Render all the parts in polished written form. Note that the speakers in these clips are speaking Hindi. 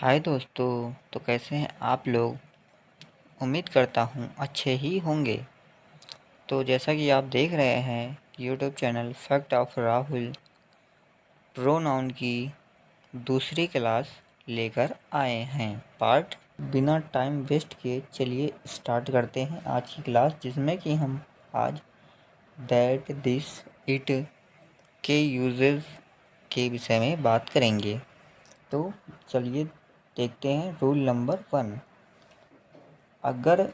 हाय दोस्तों। तो कैसे हैं आप लोग। उम्मीद करता हूँ अच्छे ही होंगे। तो जैसा कि आप देख रहे हैं YouTube channel fact of Rahul pronoun की दूसरी क्लास लेकर आए हैं पार्ट। बिना टाइम वेस्ट किए चलिए स्टार्ट करते हैं आज की क्लास, जिसमें कि हम आज दैट, दिस, इट के यूजेस के विषय में बात करेंगे। तो चलिए देखते हैं रूल नंबर 1। अगर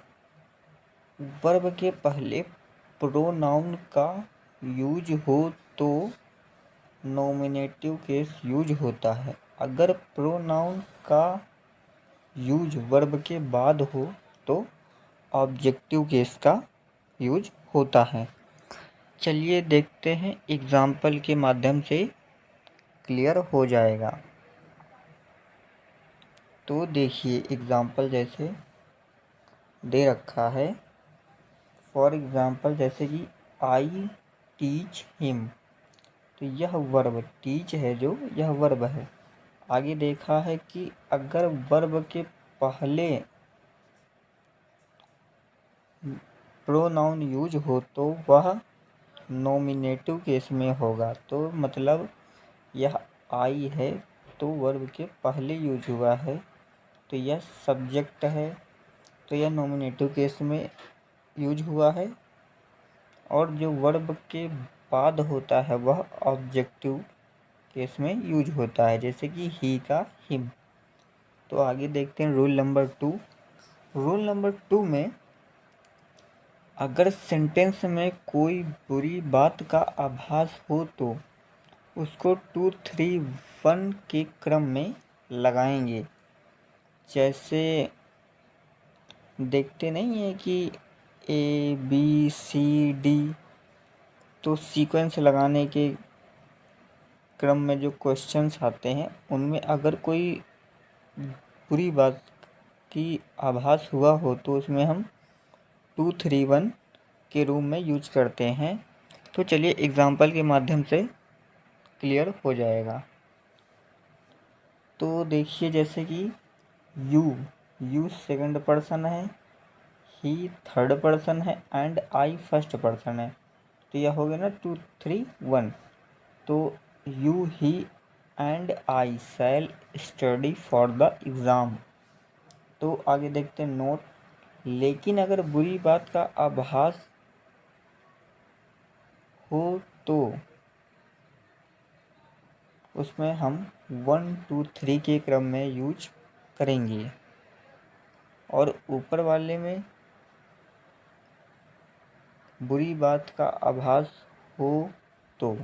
वर्ब के पहले प्रोनाउन का यूज हो तो नॉमिनेटिव केस यूज होता है। अगर प्रोनाउन का यूज वर्ब के बाद हो तो ऑब्जेक्टिव केस का यूज होता है। चलिए देखते हैं, एग्जाम्पल के माध्यम से क्लियर हो जाएगा। तो देखिए एग्जाम्पल जैसे दे रखा है। फॉर एग्जाम्पल जैसे कि आई टीच हिम, तो यह वर्ब टीच है, जो यह वर्ब है। आगे देखा है कि अगर वर्ब के पहले प्रोनाउन यूज हो तो वह नॉमिनेटिव केस में होगा। तो मतलब यह आई है तो वर्ब के पहले यूज हुआ है, तो यह सब्जेक्ट है, तो यह नॉमिनेटिव केस में यूज हुआ है। और जो वर्ब के बाद होता है वह ऑब्जेक्टिव केस में यूज होता है, जैसे कि ही का हिम। तो आगे देखते हैं रूल नंबर 2। रूल नंबर 2 में अगर सेंटेंस में कोई बुरी बात का आभास हो तो उसको 2, 3, 1 के क्रम में लगाएंगे। जैसे देखते नहीं है कि ABCD, तो सीक्वेंस लगाने के क्रम में जो क्वेश्चंस आते हैं उनमें अगर कोई बुरी बात की आभास हुआ हो तो उसमें हम 2, 3, 1 के रूप में यूज करते हैं। तो चलिए एग्जाम्पल के माध्यम से क्लियर हो जाएगा। तो देखिए जैसे कि यू सेकंड पर्सन है, ही थर्ड पर्सन है एंड आई फर्स्ट पर्सन है। तो यह हो गया ना 2, 3, 1। तो you, he and I shell study for the exam. तो आगे देखते हैं नोट। लेकिन अगर बुरी बात का आभास हो तो उसमें हम 1, 2, 3 के क्रम में यूज करेंगे। और ऊपर वाले में बुरी बात का आभास हो तो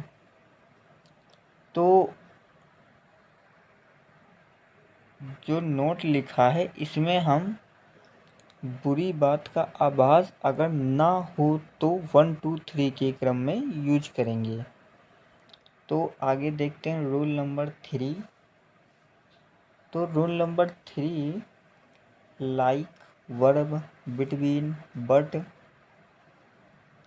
जो नोट लिखा है इसमें हम बुरी बात का आभास अगर ना हो तो 1, 2, 3 के क्रम में यूज करेंगे। तो आगे देखते हैं रूल नंबर 3। तो rule number 3 like, verb, between, but,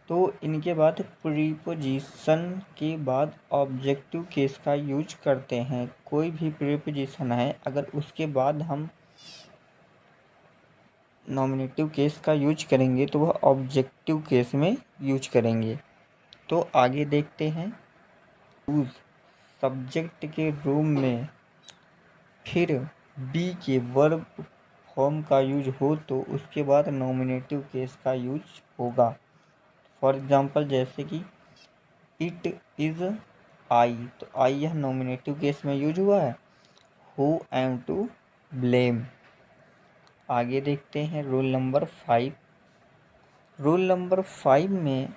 तो इनके बाद प्रीपोजिशन के बाद ऑब्जेक्टिव केस का यूज करते हैं। कोई भी प्रीपोजिशन है अगर उसके बाद हम नॉमिनेटिव केस का यूज करेंगे तो वह ऑब्जेक्टिव केस में यूज करेंगे। तो आगे देखते हैं यूज सब्जेक्ट के रूप में फिर बी के वर्ब फॉर्म का यूज हो तो उसके बाद नॉमिनेटिव केस का यूज होगा। फॉर एग्जांपल जैसे कि इट इज़ आई, तो आई यह नॉमिनेटिव केस में यूज हुआ है। Who am to blame. आगे देखते हैं रूल नंबर 5। रूल नंबर 5 में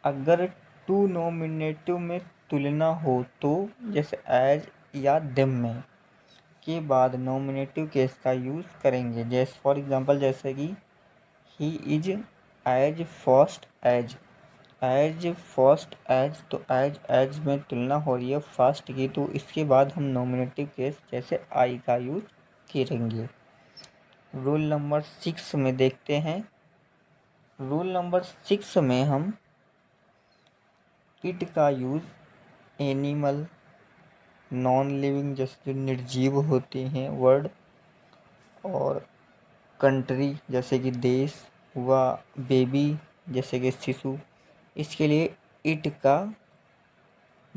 अगर टू नॉमिनेटिव में तुलना हो तो जैसे एज या देम में के बाद नॉमिनेटिव केस का यूज़ करेंगे। जैसे फॉर एग्जांपल जैसे कि he is as first as, as first as, तो एज में तुलना हो रही है फर्स्ट की, तो इसके बाद हम नॉमिनेटिव केस जैसे आई का यूज करेंगे। रूल नंबर 6 में देखते हैं। रूल नंबर 6 में हम इट का यूज एनिमल, नॉन लिविंग जैसे जो निर्जीव होते हैं वर्ड, और कंट्री जैसे कि देश हुआ, बेबी जैसे कि शिशु, इसके लिए इट का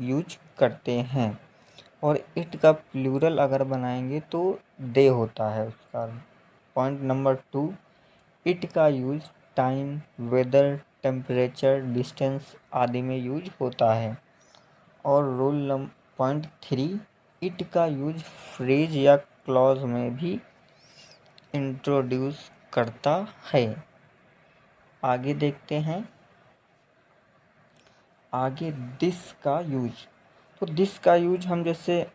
यूज करते हैं। और इट का प्लूरल अगर बनाएंगे तो दे होता है उसका। पॉइंट नंबर 2, इट का use time, weather, temperature, distance आदि में यूज होता है। और पॉइंट 3, इट का यूज फ्रेज या क्लॉज में भी इंट्रोड्यूस करता है। आगे देखते हैं। आगे दिस का यूज। तो दिस का यूज हम जैसे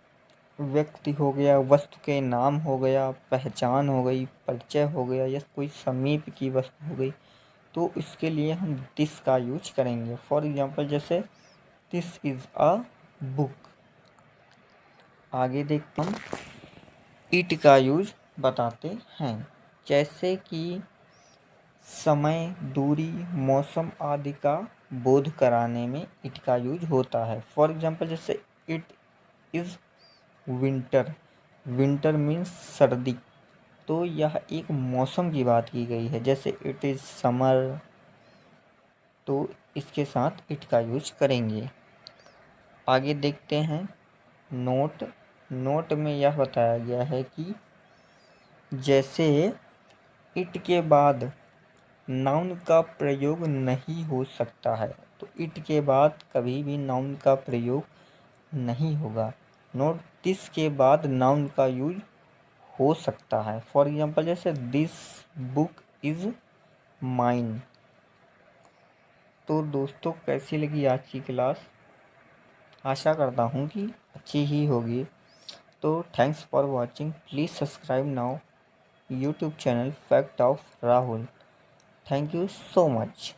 व्यक्ति हो गया, वस्तु के नाम हो गया, पहचान हो गई, परिचय हो गया, या कोई समीप की वस्तु हो गई, तो इसके लिए हम दिस का यूज करेंगे। फॉर एग्जांपल जैसे दिस इज़ अ बुक। आगे देखते हम इट का यूज बताते हैं, जैसे कि समय, दूरी, मौसम आदि का बोध कराने में इट का यूज होता है। फॉर एग्जांपल जैसे it is winter. Winter means सर्दी, तो यह एक मौसम की बात की गई है। जैसे इट इज़ समर, तो इसके साथ इट का यूज करेंगे। आगे देखते हैं नोट। नोट में यह बताया गया है कि जैसे इट के बाद नाउन का प्रयोग नहीं हो सकता है, तो इट के बाद कभी भी नाउन का प्रयोग नहीं होगा। नोट दिस के बाद नाउन का यूज हो सकता है। फॉर एग्जांपल जैसे दिस बुक इज़ माइन। तो दोस्तों, कैसी लगी आज की क्लास? आशा करता हूँ कि अच्छी ही होगी। तो thanks for watching. Please subscribe now YouTube channel fact of Rahul. Thank you so much.